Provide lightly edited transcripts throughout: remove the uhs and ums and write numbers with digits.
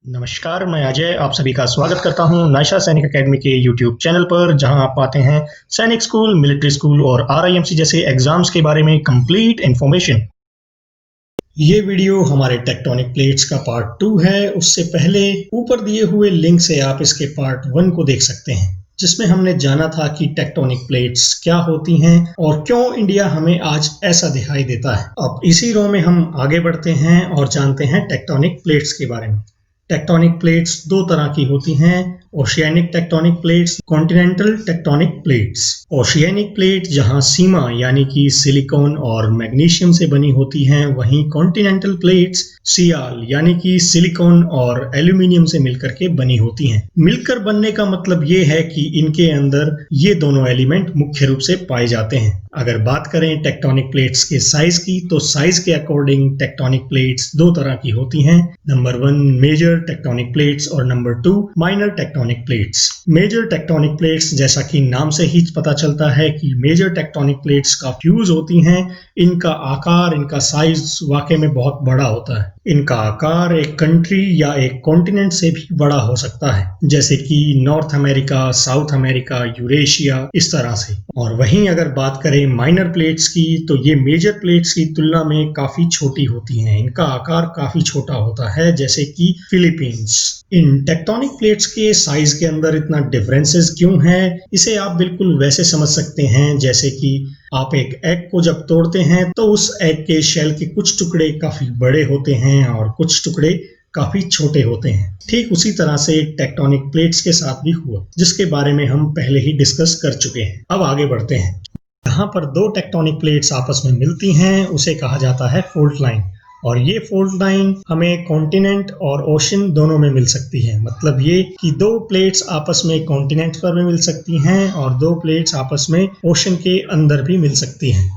नमस्कार, मैं अजय आप सभी का स्वागत करता हूं नायशा सैनिक एकेडमी के यूट्यूब चैनल पर, जहां आप पाते हैं सैनिक स्कूल, मिलिट्री स्कूल और आरआईएमसी जैसे एग्जाम्स के बारे में कंप्लीट इन्फॉर्मेशन। ये वीडियो हमारे टेक्टोनिक प्लेट्स का पार्ट 2 है। उससे पहले ऊपर दिए हुए लिंक से आप इसके पार्ट 1 को देख सकते हैं, जिसमें हमने जाना था कि टेक्टोनिक प्लेट्स क्या होती हैं और क्यों इंडिया हमें आज ऐसा दिखाई देता है। अब इसी रो में हम आगे बढ़ते हैं और जानते हैं टेक्टोनिक प्लेट्स के बारे में। टेक्टोनिक प्लेट्स दो तरह की होती हैं, oceanic tectonic plates, continental tectonic plates. Oceanic plate जहां सीमा यानी कि सिलिकॉन और मैग्नीशियम से बनी होती हैं, वहीं कॉन्टिनेंटल प्लेट्स सियाल यानी कि सिलिकॉन और एल्यूमिनियम से मिलकर के बनी होती हैं। मिलकर बनने का मतलब ये है कि इनके अंदर ये दोनों एलिमेंट मुख्य रूप से पाए जाते हैं। अगर बात करें टेक्टोनिक प्लेट्स के साइज की, तो साइज के अकॉर्डिंग टेक्टोनिक प्लेट्स दो तरह की होती हैं। नंबर 1 मेजर टेक्टोनिक प्लेट्स और number 2 minor tectonic plates. Major tectonic plates, जैसा कि नाम से ही पता चलता है कि मेजर टेक्टोनिक प्लेट्स का फ्यूज होती हैं, इनका आकार, इनका साइज वाकई में बहुत बड़ा होता है। इनका आकार एक कंट्री या एक कॉन्टिनेंट से भी बड़ा हो सकता है, जैसे कि north America, south America, Eurasia, इस तरह से। और वहीं अगर बात करें माइनर प्लेट्स की, तो ये मेजर प्लेट्स की तुलना में काफी छोटी होती हैं। इनका आकार काफी छोटा होता है, जैसे कि फिलीपींस। इन टेक्टोनिक प्लेट्स के साइज के अंदर इतना डिफरेंसेस क्यों है, इसे आप बिल्कुल वैसे समझ सकते हैं जैसे कि आप एक एग को जब तोड़ते हैं तो उस एग के शेल के कुछ टुकड़े काफी बड़े होते हैं और कुछ टुकड़े काफी छोटे होते हैं। ठीक उसी तरह से टेक्टोनिक प्लेट्स के साथ भी हुआ, जिसके बारे में हम पहले ही डिस्कस कर चुके हैं। अब आगे बढ़ते हैं। यहाँ पर दो टेक्टोनिक प्लेट्स आपस में मिलती हैं, उसे कहा जाता है फॉल्ट लाइन। और ये फॉल्ट लाइन हमें कॉन्टिनेंट और ओशन दोनों में मिल सकती है। मतलब ये कि दो प्लेट्स आपस में कॉन्टिनेंट पर भी मिल सकती हैं और दो प्लेट्स आपस में ओशन के अंदर भी मिल सकती हैं।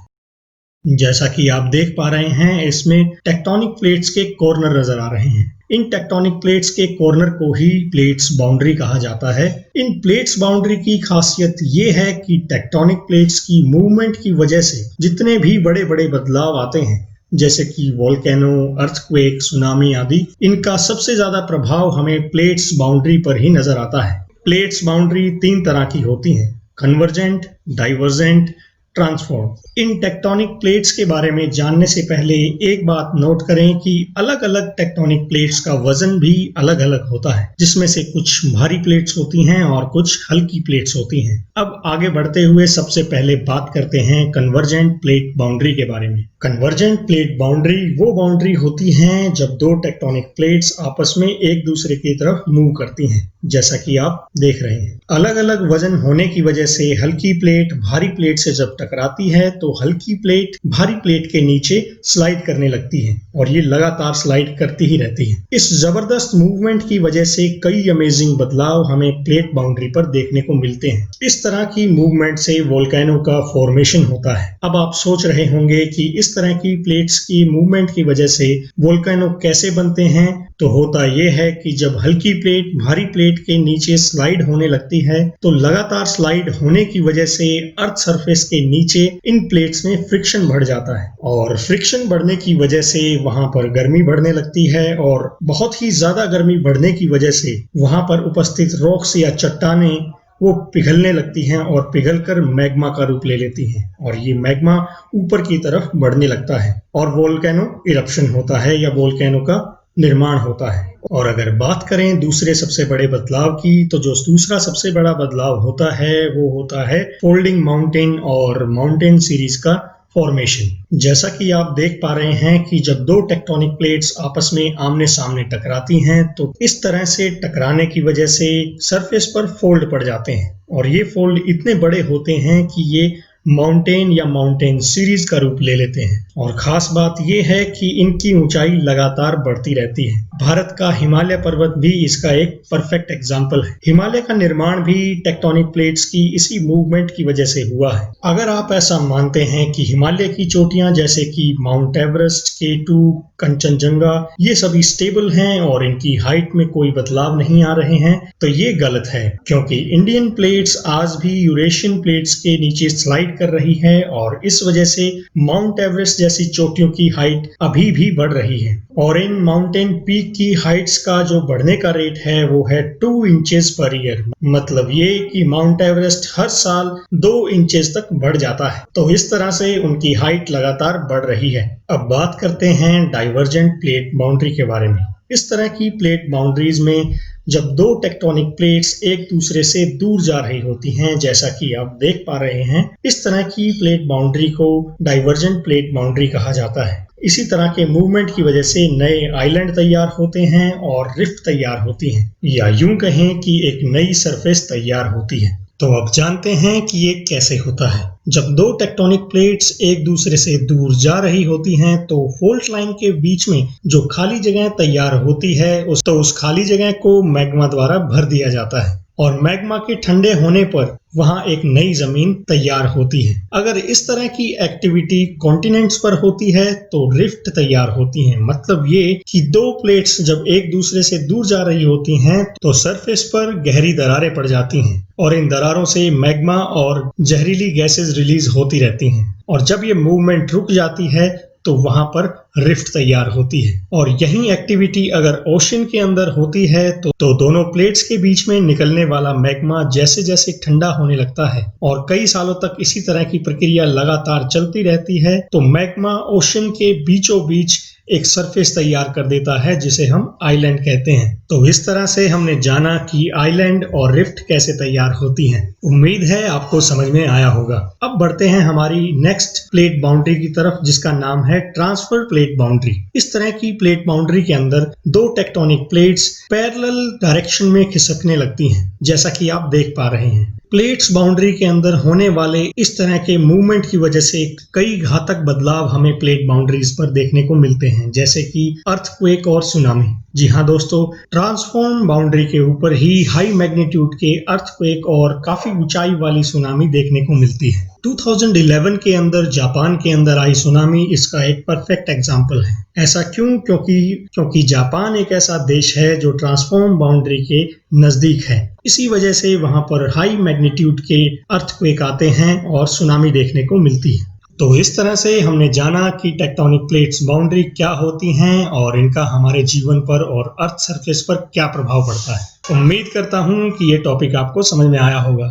जैसा कि आप देख पा रहे हैं, इसमें टेक्टोनिक प्लेट्स के कॉर्नर नजर आ रहे हैं। इन टेक्टोनिक प्लेट्स के कॉर्नर को ही प्लेट्स बाउंड्री कहा जाता है। इन प्लेट्स बाउंड्री की खासियत ये है कि टेक्टोनिक प्लेट्स की मूवमेंट की वजह से जितने भी बड़े बड़े बदलाव आते हैं, जैसे कि वोल्केनो, अर्थक्वेक, सुनामी आदि, इनका सबसे ज्यादा प्रभाव हमें प्लेट्स बाउंड्री पर ही नजर आता है। प्लेट्स बाउंड्री तीन तरह की होती हैं: कन्वर्जेंट, डाइवर्जेंट, ट्रांसफॉर्म। इन टेक्टोनिक प्लेट्स के बारे में जानने से पहले एक बात नोट करें कि अलग अलग टेक्टोनिक प्लेट्स का वजन भी अलग अलग होता है, जिसमें से कुछ भारी प्लेट्स होती हैं और कुछ हल्की प्लेट्स होती हैं। अब आगे बढ़ते हुए सबसे पहले बात करते हैं कन्वर्जेंट प्लेट बाउंड्री के बारे में। कन्वर्जेंट प्लेट बाउंड्री वो बाउंड्री होती हैं जब दो टेक्टोनिक प्लेट्स आपस में एक दूसरे की तरफ मूव करती हैं, जैसा कि आप देख रहे हैं। अलग अलग वजन होने की वजह से हल्की प्लेट भारी प्लेट से जब टकराती है तो हल्की प्लेट भारी प्लेट के नीचे स्लाइड करने लगती है और ये लगातार स्लाइड करती ही रहती है। इस जबरदस्त मूवमेंट की वजह से कई अमेजिंग बदलाव हमें प्लेट बाउंड्री पर देखने को मिलते हैं। इस तरह की मूवमेंट से वोल्केनो का फॉर्मेशन होता है। अब आप सोच रहे होंगे कि इस तरह की प्लेट्स की मूवमेंट की वजह से वोल्केनो कैसे बनते हैं। तो होता यह है कि जब हल्की प्लेट भारी प्लेट के नीचे स्लाइड होने लगती है, तो लगातार स्लाइड होने की वजह से अर्थ सरफेस के नीचे इन प्लेट्स में फ्रिक्शन बढ़ जाता है और फ्रिक्शन बढ़ने की वजह से वहां पर गर्मी बढ़ने लगती है और बहुत ही ज्यादा गर्मी बढ़ने की वजह से वहां पर उपस्थित रॉक्स या चट्टानें वो पिघलने लगती हैं और पिघलकर मैग्मा का रूप ले लेती हैं और ये मैग्मा ऊपर की तरफ बढ़ने लगता है और वोल्केनो इरप्शन होता है या वोल्केनो का निर्माण होता है। और अगर बात करें दूसरे सबसे बड़े बदलाव की, तो जो दूसरा सबसे बड़ा बदलाव होता है वो होता है फोल्डिंग माउंटेन और माउंटेन सीरीज का फॉर्मेशन। जैसा कि आप देख पा रहे हैं कि जब दो टेक्टोनिक प्लेट्स आपस में आमने सामने टकराती हैं, तो इस तरह से टकराने की वजह से सरफेस पर फोल्ड पड़ जाते हैं और ये फोल्ड इतने बड़े होते हैं कि ये माउंटेन या माउंटेन सीरीज का रूप ले लेते हैं। और खास बात यह है कि इनकी ऊंचाई लगातार बढ़ती रहती है। भारत का हिमालय पर्वत भी इसका एक परफेक्ट एग्जाम्पल है। हिमालय का निर्माण भी टेक्टोनिक प्लेट्स की इसी मूवमेंट की वजह से हुआ है। अगर आप ऐसा मानते हैं कि हिमालय की चोटियां जैसे कि माउंट एवरेस्ट, K2, कंचनजंगा, ये सभी स्टेबल हैं और इनकी हाइट में कोई बदलाव नहीं आ रहे हैं, तो ये गलत है, क्योंकि इंडियन प्लेट्स आज भी यूरेशियन प्लेट्स के नीचे स्लाइड कर रही है और इस वजह से माउंट एवरेस्ट जैसी चोटियों की हाइट अभी भी बढ़ रही है। और इन माउंटेन पीक की हाइट्स का जो बढ़ने का रेट है वो है 2 इंचेस पर ईयर। मतलब ये कि माउंट एवरेस्ट हर साल 2 इंचेस तक बढ़ जाता है। तो इस तरह से उनकी हाइट लगातार बढ़ रही है। अब बात करते हैं डाइवर्जेंट प्लेट बाउंड्री के बारे में। इस तरह की प्लेट बाउंड्रीज में जब दो टेक्टोनिक प्लेट्स एक दूसरे से दूर जा रही होती हैं, जैसा कि आप देख पा रहे हैं, इस तरह की प्लेट बाउंड्री को डाइवर्जेंट प्लेट बाउंड्री कहा जाता है। इसी तरह के मूवमेंट की वजह से नए आइलैंड तैयार होते हैं और रिफ्ट तैयार होती हैं, या यूं कहें कि एक नई सरफेस तैयार होती है। तो अब जानते हैं कि ये कैसे होता है। जब दो टेक्टोनिक प्लेट्स एक दूसरे से दूर जा रही होती हैं तो फॉल्ट लाइन के बीच में जो खाली जगह तैयार होती है उस खाली जगह को मैग्मा द्वारा भर दिया जाता है और मैग्मा के ठंडे होने पर वहां एक नई जमीन तैयार होती है। अगर इस तरह की एक्टिविटी कॉन्टिनेंट्स पर होती है तो रिफ्ट तैयार होती हैं। मतलब ये कि दो प्लेट्स जब एक दूसरे से दूर जा रही होती हैं तो सरफेस पर गहरी दरारें पड़ जाती हैं और इन दरारों से मैग्मा और जहरीली गैसेस रिलीज होती रहती हैं और जब ये मूवमेंट रुक जाती है तो वहां पर रिफ्ट तैयार होती है। और यही एक्टिविटी अगर ओशन के अंदर होती है तो दोनों प्लेट्स के बीच में निकलने वाला मैग्मा जैसे जैसे ठंडा होने लगता है और कई सालों तक इसी तरह की प्रक्रिया लगातार चलती रहती है तो मैग्मा ओशन के बीचों बीच एक सरफेस तैयार कर देता है जिसे हम आइलैंड कहते हैं। तो इस तरह से हमने जाना कि आइलैंड और रिफ्ट कैसे तैयार होती हैं। उम्मीद है आपको समझ में आया होगा। अब बढ़ते हैं हमारी नेक्स्ट प्लेट बाउंड्री की तरफ, जिसका नाम है ट्रांसफर प्लेट बाउंड्री। इस तरह की प्लेट बाउंड्री के अंदर दो टेक्टोनिक प्लेट्स पैरेलल डायरेक्शन में खिसकने लगती हैं, जैसा कि आप देख पा रहे हैं। प्लेट्स बाउंड्री के अंदर होने वाले इस तरह के मूवमेंट की वजह से कई घातक बदलाव हमें प्लेट बाउंड्रीज पर देखने को मिलते हैं, जैसे कि अर्थक्वेक और सुनामी। जी हाँ दोस्तों, ट्रांसफॉर्म बाउंड्री के ऊपर ही हाई मैग्नीट्यूड के अर्थक्वेक और काफी ऊंचाई वाली सुनामी देखने को मिलती है। 2011 के अंदर जापान के अंदर आई सुनामी इसका एक परफेक्ट एग्जाम्पल है। ऐसा क्यों? क्योंकि जापान एक ऐसा देश है जो ट्रांसफॉर्म बाउंड्री के नजदीक है। इसी वजह से वहां पर हाई मैग्नीट्यूड के अर्थक्वेक आते हैं और सुनामी देखने को मिलती है। तो इस तरह से हमने जाना कि टेक्टोनिक प्लेट्स बाउंड्री क्या होती हैं और इनका हमारे जीवन पर और अर्थ सरफेस पर क्या प्रभाव पड़ता है। उम्मीद करता हूं कि ये टॉपिक आपको समझ में आया होगा।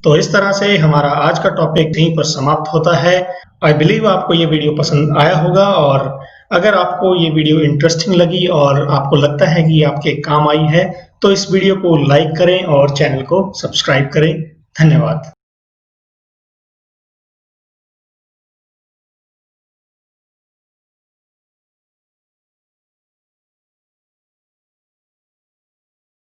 तो इस तरह से हमारा आज का टॉपिक यहीं पर समाप्त होता है। आई बिलीव आपको ये वीडियो पसंद आया होगा और अगर आपको ये वीडियो इंटरेस्टिंग लगी और आपको लगता है कि आपके काम आई है तो इस वीडियो को लाइक करें और चैनल को सब्सक्राइब करें। धन्यवाद।